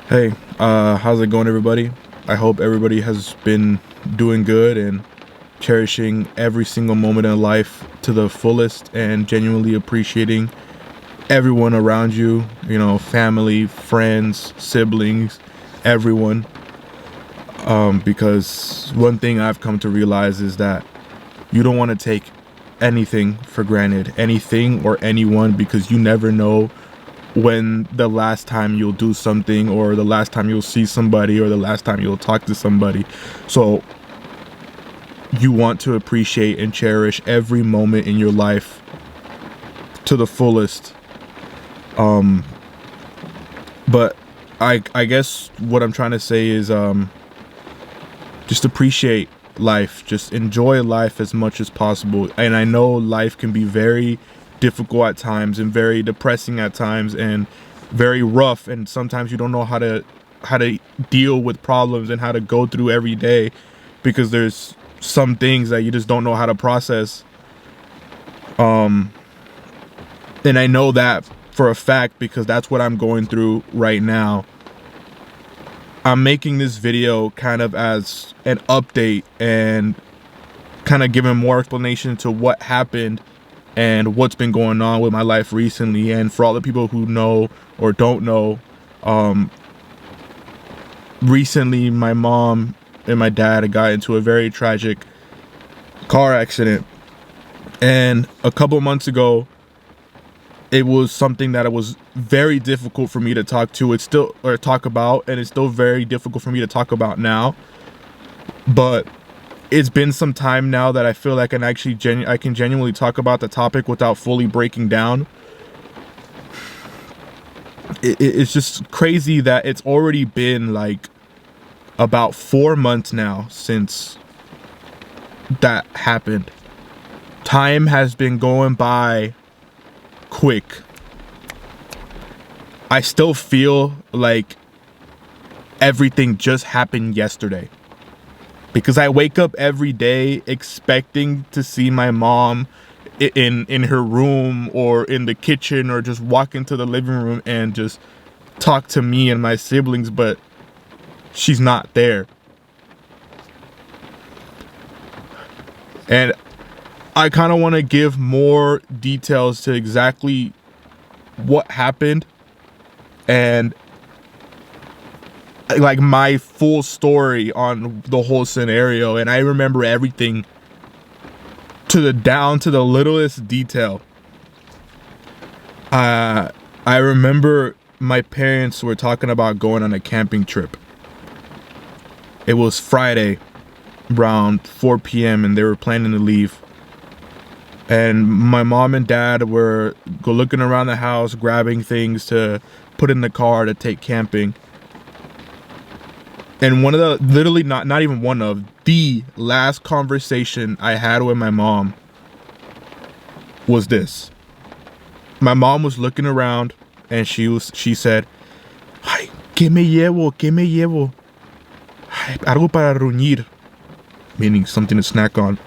Hey, how's it going, everybody? I hope everybody has been doing good and cherishing every single moment in life to the fullest and genuinely appreciating everyone around you, family, friends, siblings, everyone. Because one thing I've come to realize is that you don't want to take anything for granted, anything or anyone, because you never know when the last time you'll do something, or the last time you'll see somebody, or the last time you'll talk to somebody. So you want to appreciate and cherish every moment in your life to the fullest. But I guess what I'm trying to say is just appreciate life, just enjoy life as much as possible. And I know life can be very difficult at times and very depressing at times and very rough, and sometimes you don't know how to deal with problems and how to go through every day, because there's some things that you just don't know how to process. And I know that for a fact because that's what I'm going through right now. I'm making this video kind of as an update and kind of giving more explanation to what happened and what's been going on with my life recently. And for all the people who know or don't know, recently my mom and my dad got into a very tragic car accident. And a couple months ago, it was something that it was very difficult for me to talk about, and it's still very difficult for me to talk about now. But it's been some time now that I feel like I can genuinely talk about the topic without fully breaking down. It's just crazy that it's already been like about 4 months now since that happened. Time has been going by quick. I still feel like everything just happened yesterday, because I wake up every day expecting to see my mom in her room or in the kitchen, or just walk into the living room and just talk to me and my siblings, but she's not there. And I kind of want to give more details to exactly what happened and like my full story on the whole scenario. And I remember everything down to the littlest detail. I remember my parents were talking about going on a camping trip. It was Friday around 4 p.m. and they were planning to leave. And my mom and dad were looking around the house, grabbing things to put in the car to take camping. And one of the, literally not even one of, the last conversation I had with my mom was this. My mom was looking around and she said, "Ay, ¿qué me llevo? ¿Qué me llevo? Ay, algo para reunir," meaning something to snack on.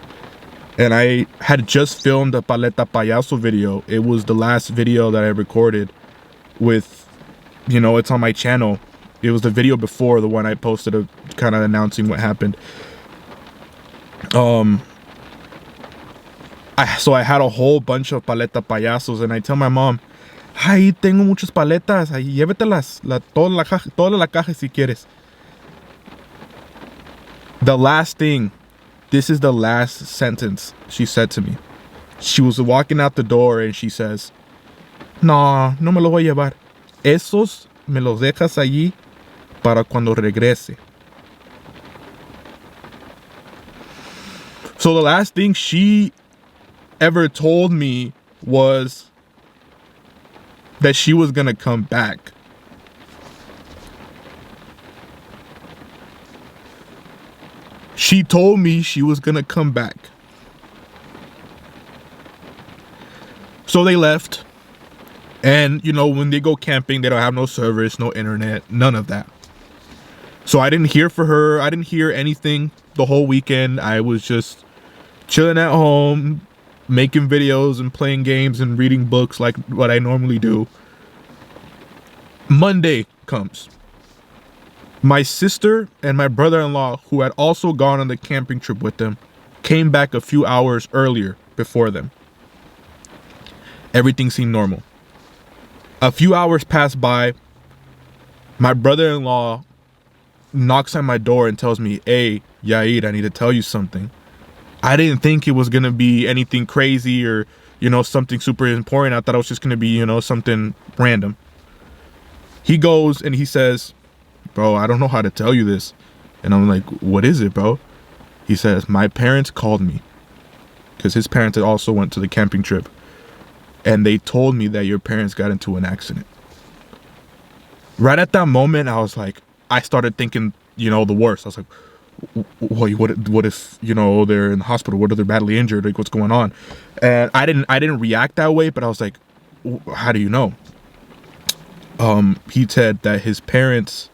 And I had just filmed a Paleta Payaso video. It was the last video that I recorded with, it's on my channel. It was the video before the one I posted of kind of announcing what happened. So I had a whole bunch of Paleta Payasos, and I tell my mom, "Ay, tengo muchas paletas, ahí llévatelas, toda la caja si quieres." The last thing, this is the last sentence she said to me. She was walking out the door and she says, "No, no me los voy a llevar. Esos me los dejas allí para cuando regrese." So the last thing she ever told me was that she was gonna come back. She told me she was gonna come back. So they left. And when they go camping, they don't have no service, no internet, none of that. So I didn't hear for her. I didn't hear anything the whole weekend. I was just chilling at home, making videos and playing games and reading books like what I normally do. Monday comes. My sister and my brother-in-law, who had also gone on the camping trip with them, came back a few hours earlier before them. Everything seemed normal. A few hours passed by. My brother-in-law knocks on my door and tells me, "Hey, Yair, I need to tell you something." I didn't think it was going to be anything crazy or, something super important. I thought it was just going to be, something random. He goes and he says, "Bro, I don't know how to tell you this." And I'm like, "What is it, bro?" He says, "My parents called me," because his parents had also went to the camping trip, "and they told me that your parents got into an accident." Right at that moment, I started thinking, the worst. I was like, what if, they're in the hospital? What if they're badly injured? Like, what's going on? And I didn't react that way, but I was like, how do you know? He said that his parents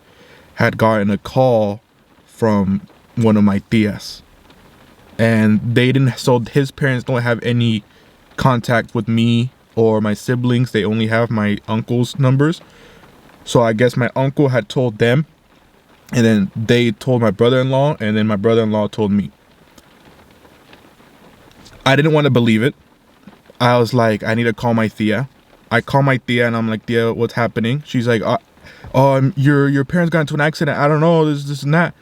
had gotten a call from one of my tias, and so his parents don't have any contact with me or my siblings. They only have my uncle's numbers. So I guess my uncle had told them, and then they told my brother-in-law, and then my brother-in-law told me. I didn't want to believe it. I was like, I need to call my tia. I call my tia and I'm like, "Tia, what's happening?" She's like, your parents got into an accident. I don't know, this and that.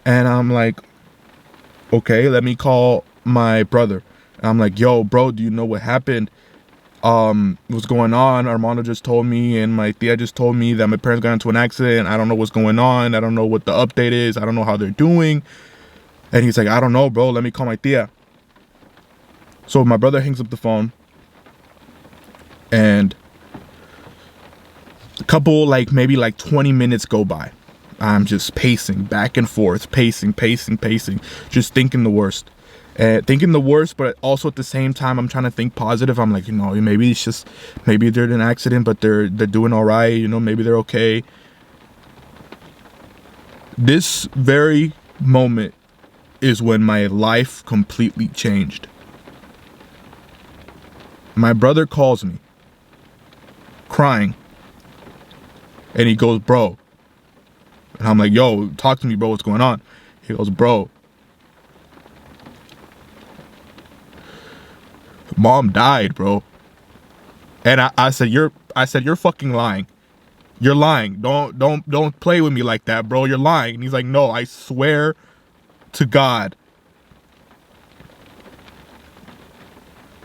And I'm like, "Okay, let me call my brother." And I'm like, "Yo, bro, do you know what happened? What's going on? Armando just told me and my tia just told me that my parents got into an accident. I don't know what's going on. I don't know what the update is. I don't know how they're doing." And he's like, "I don't know, bro. Let me call my tia." So my brother hangs up the phone, and a couple, maybe 20 minutes go by. I'm just pacing back and forth, pacing, just thinking the worst. But also at the same time, I'm trying to think positive. I'm like, maybe they're in an accident, but they're doing all right. Maybe they're okay. This very moment is when my life completely changed. My brother calls me, crying, and he goes, "Bro." And I'm like, "Yo, talk to me, bro. What's going on?" He goes, "Bro, Mom died, bro." And I said, "You're fucking lying. You're lying. Don't play with me like that, bro. You're lying." And he's like, "No, I swear to God."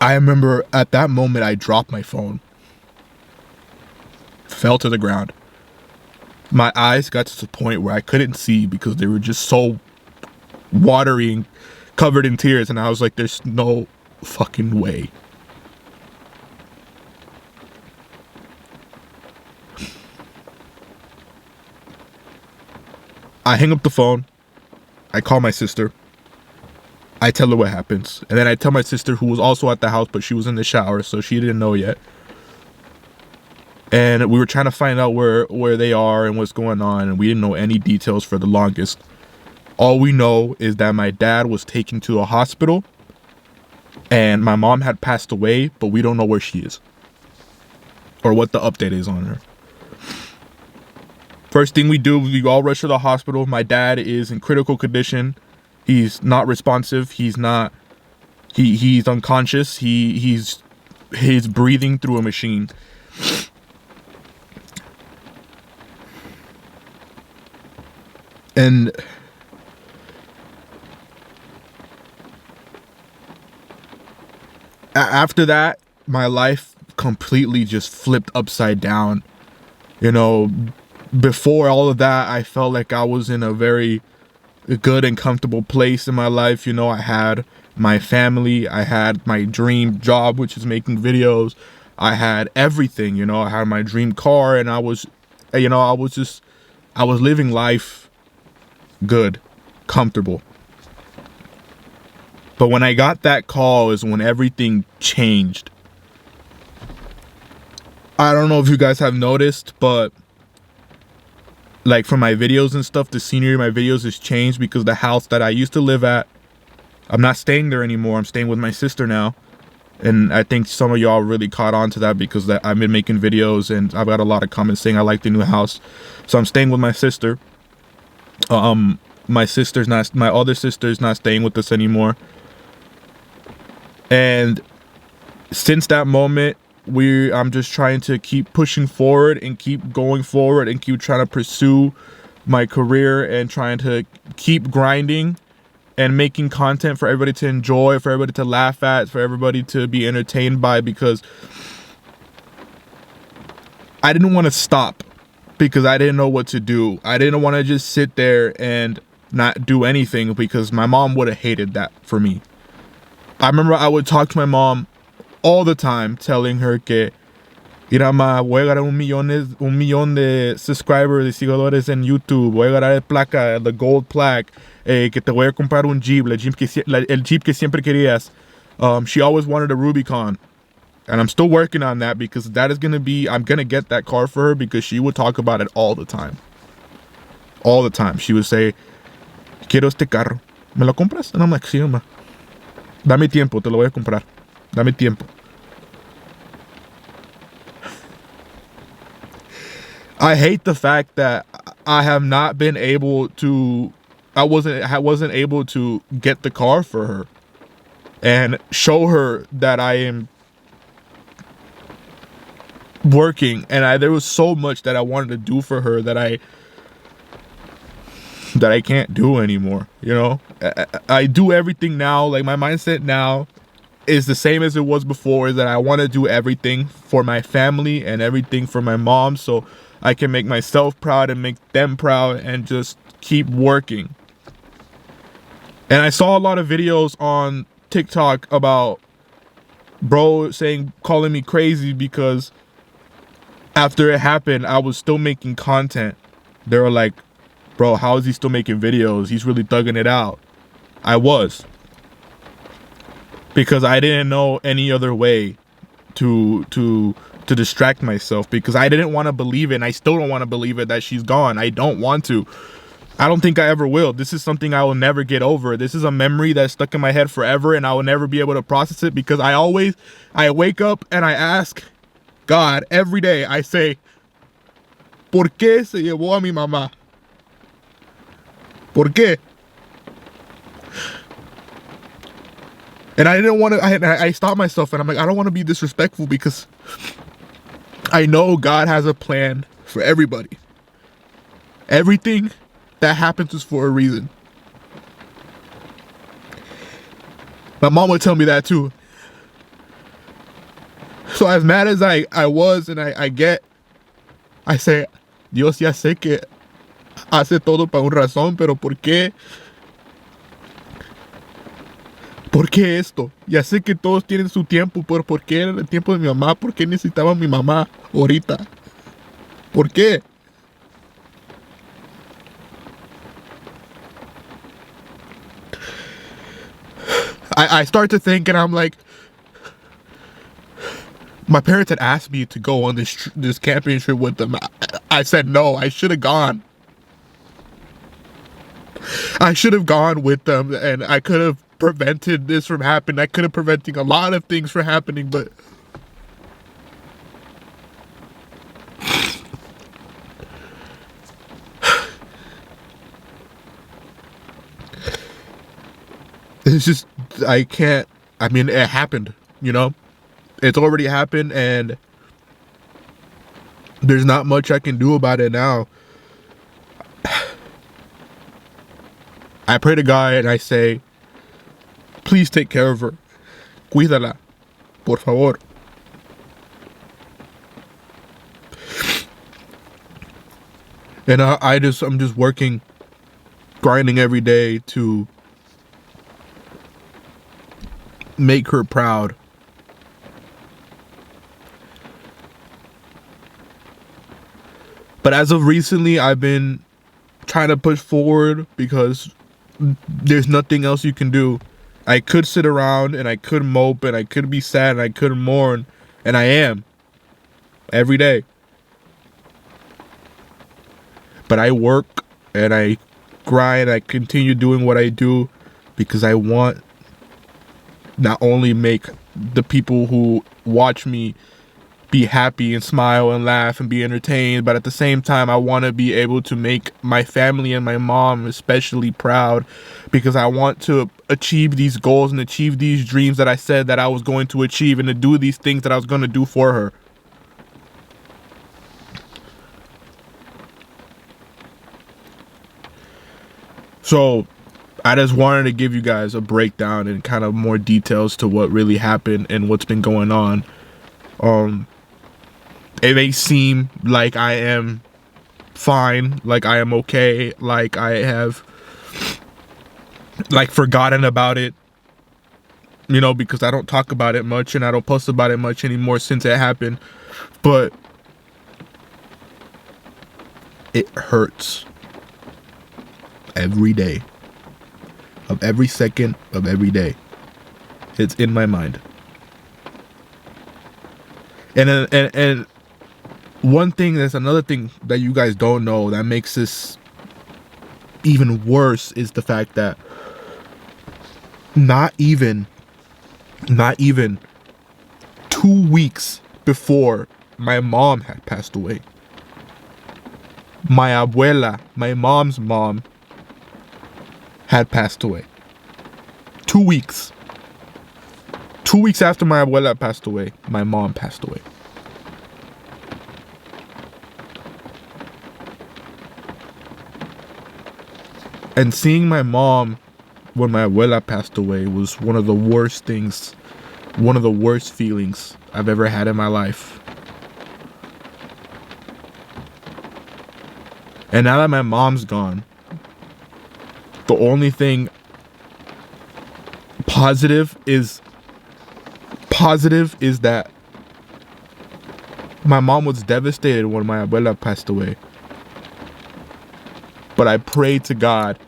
I remember at that moment, I dropped my phone, fell to the ground. My eyes got to the point where I couldn't see because they were just so watery and covered in tears. And I was like, there's no fucking way. I hang up the phone. I call my sister. I tell her what happens. And then I tell my sister, who was also at the house, but she was in the shower, so she didn't know yet. And we were trying to find out where they are and what's going on, and we didn't know any details for the longest. All we know is that my dad was taken to a hospital, and my mom had passed away, but we don't know where she is or what the update is on her. First thing we do, we all rush to the hospital. My dad is in critical condition. He's not responsive. He's unconscious. He's breathing through a machine. And after that, my life completely just flipped upside down. Before all of that, I felt like I was in a very good and comfortable place in my life. I had my family. I had my dream job, which is making videos. I had everything, I had my dream car, and I was living life good, comfortable. But when I got that call is when everything changed. I don't know if you guys have noticed, but from my videos and stuff, the scenery of my videos has changed because the house that I used to live at, I'm not staying there anymore. I'm staying with my sister now. And I think some of y'all really caught on to that because I've been making videos and I've got a lot of comments saying I like the new house. So I'm staying with my sister. My other sister's not staying with us anymore. And since that moment, I'm just trying to keep pushing forward and keep going forward and keep trying to pursue my career and trying to keep grinding and making content for everybody to enjoy, for everybody to laugh at, for everybody to be entertained by, because I didn't want to stop because I didn't know what to do. I didn't want to just sit there and not do anything because my mom would have hated that for me. I remember I would talk to my mom all the time telling her que, mira, ma, voy a ganar un millón de subscribers, de seguidores en YouTube, voy a ganar el placa, the gold plaque, que te voy a comprar un Jeep, el Jeep que siempre querías. She always wanted a Rubicon. And I'm still working on that because that is going to be, I'm going to get that car for her because she would talk about it all the time. All the time. She would say, quiero este carro. ¿Me lo compras? And I'm like, sí, mamá. Dame tiempo, te lo voy a comprar. Dame tiempo. I hate the fact that I have not been able to, I wasn't able to get the car for her and show her that I am working, and there was so much that I wanted to do for her that I can't do anymore. You know, I do everything now. Like, my mindset now is the same as it was before, is that I want to do everything for my family and everything for my mom so I can make myself proud and make them proud and just keep working. And I saw a lot of videos on TikTok about bro calling me crazy because after it happened, I was still making content. They were like, bro, how is he still making videos? He's really thugging it out. I was. Because I didn't know any other way to distract myself, because I didn't want to believe it, and I still don't want to believe it that she's gone. I don't want to. I don't think I ever will. This is something I will never get over. This is a memory that's stuck in my head forever, and I will never be able to process it, because I wake up and I ask God every day. I say, ¿por qué se llevó a mi mamá? ¿Por qué? And I didn't want to, I stopped myself and I'm like, I don't want to be disrespectful because I know God has a plan for everybody. Everything that happens is for a reason. My mom would tell me that too. So as mad as I was and I say, Dios, ya sé que hace todo para una razón, pero ¿por qué? ¿Por qué esto? Ya sé que todos tienen su tiempo, pero ¿por qué era el tiempo de mi mamá? ¿Por qué necesitaba a mi mamá ahorita? ¿Por qué? I start to think, and I'm like, my parents had asked me to go on this camping trip with them. I said no. I should have gone. I should have gone with them, and I could have prevented this from happening. I could have prevented a lot of things from happening, but it's just, I can't. I mean, it happened, you know? It's already happened, and there's not much I can do about it now. I pray to God and I say, please take care of her. Cuídala, por favor. And I'm just working, grinding every day to make her proud. But as of recently, I've been trying to push forward because there's nothing else you can do. I could sit around and I could mope and I could be sad and I could mourn, and I am every day. But I work and I grind. I continue doing what I do because I want not only make the people who watch me be happy and smile and laugh and be entertained, but at the same time I want to be able to make my family and my mom especially proud, because I want to achieve these goals and achieve these dreams that I said that I was going to achieve, and to do these things that I was going to do for her. So I just wanted to give you guys a breakdown and kind of more details to what really happened and what's been going on. It may seem like I am fine, like I am okay, like I have like forgotten about it, you know, because I don't talk about it much and I don't post about it much anymore since it happened. But it hurts every day, of every second of every day. It's in my mind. And one thing, there's another thing that you guys don't know that makes this even worse, is the fact that not even 2 weeks before my mom had passed away, my abuela, my mom's mom, had passed away. 2 weeks. 2 weeks after my abuela passed away, my mom passed away. And seeing my mom when my abuela passed away was one of the worst things, one of the worst feelings I've ever had in my life. And now that my mom's gone, the only thing positive is that my mom was devastated when my abuela passed away. But I pray to God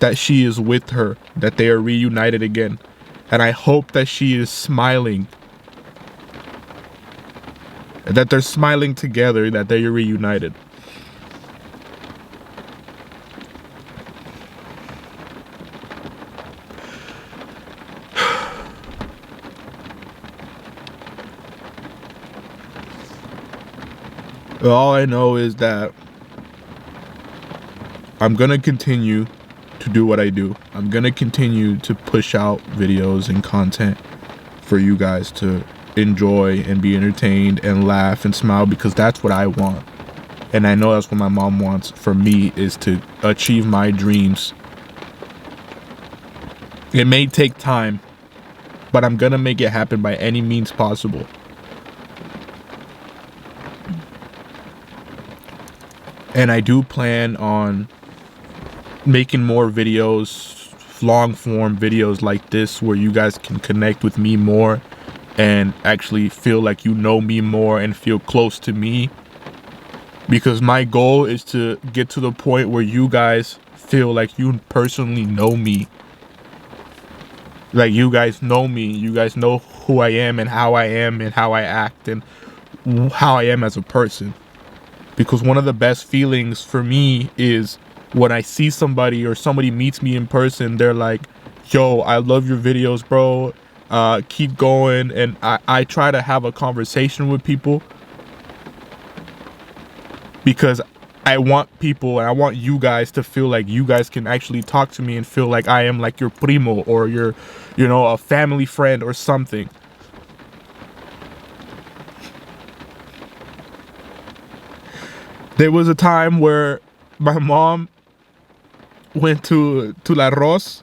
that she is with her, that they are reunited again. And I hope that she is smiling, that they're smiling together, that they are reunited. All I know is that I'm gonna continue to do what I do. I'm gonna continue to push out videos and content for you guys to enjoy and be entertained and laugh and smile, because that's what I want. And I know that's what my mom wants for me, is to achieve my dreams. It may take time, but I'm gonna make it happen by any means possible. And I do plan on making more videos, long form videos like this, where you guys can connect with me more and actually feel like you know me more and feel close to me. Because my goal is to get to the point where you guys feel like you personally know me. Like you guys know me, you guys know who I am and how I act and how I am as a person. Because one of the best feelings for me is when I see somebody or somebody meets me in person, they're like, yo, I love your videos, bro. Keep going. And I try to have a conversation with people, because I want people and I want you guys to feel like you guys can actually talk to me and feel like I am like your primo or your, you know, a family friend or something. There was a time where my mom went to La Ros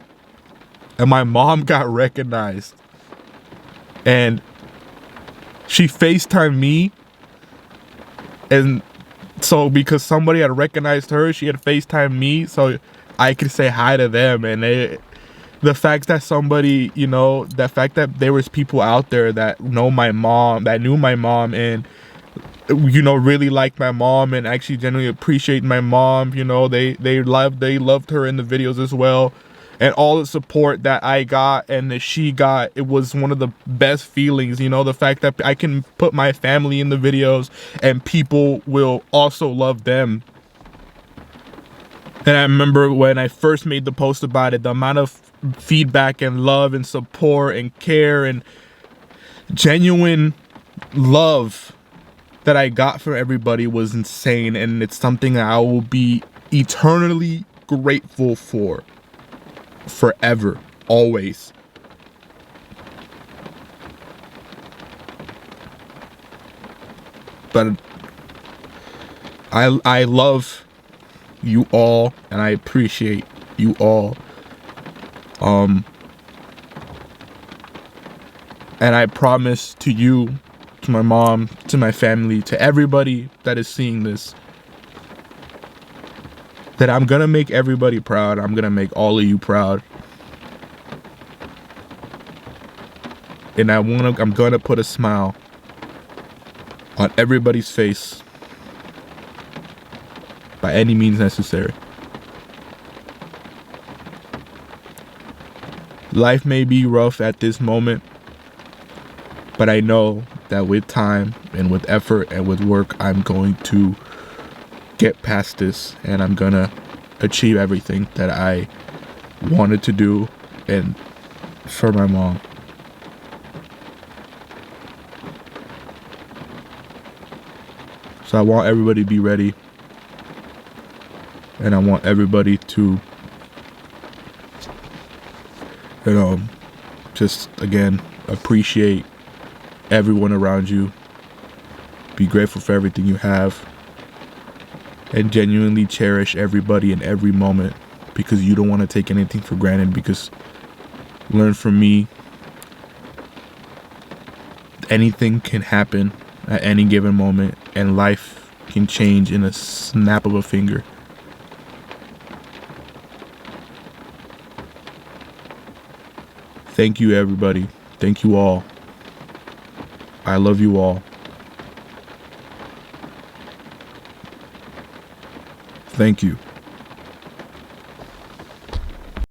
and my mom got recognized. And she FaceTimed me. And so because somebody had recognized her, she had FaceTimed me so I could say hi to them. And the fact that somebody, you know, the fact that there was people out there that know my mom, that knew my mom, and you know, really like my mom and actually genuinely appreciate my mom. You know, they loved her in the videos as well, and all the support that I got and that she got, it was one of the best feelings. You know, the fact that I can put my family in the videos and people will also love them. And I remember when I first made the post about it, the amount of feedback and love and support and care and genuine love that I got from everybody was insane, and it's something that I will be eternally grateful for forever, always. But I love you all, and I appreciate you all. And I promise to you, to my mom, to my family, to everybody that is seeing this, that I'm gonna make everybody proud. I'm gonna make all of you proud. And I'm gonna put a smile on everybody's face by any means necessary. Life may be rough at this moment, but I know that with time and with effort and with work, I'm going to get past this, and I'm gonna achieve everything that I wanted to do and for my mom. So I want everybody to be ready, and I want everybody to, just again, appreciate everyone around you. Be grateful for everything you have, and genuinely cherish everybody in every moment, because you don't want to take anything for granted. Because learn from me, anything can happen at any given moment, and life can change in a snap of a finger. Thank you, everybody. Thank you all. I love you all. Thank you.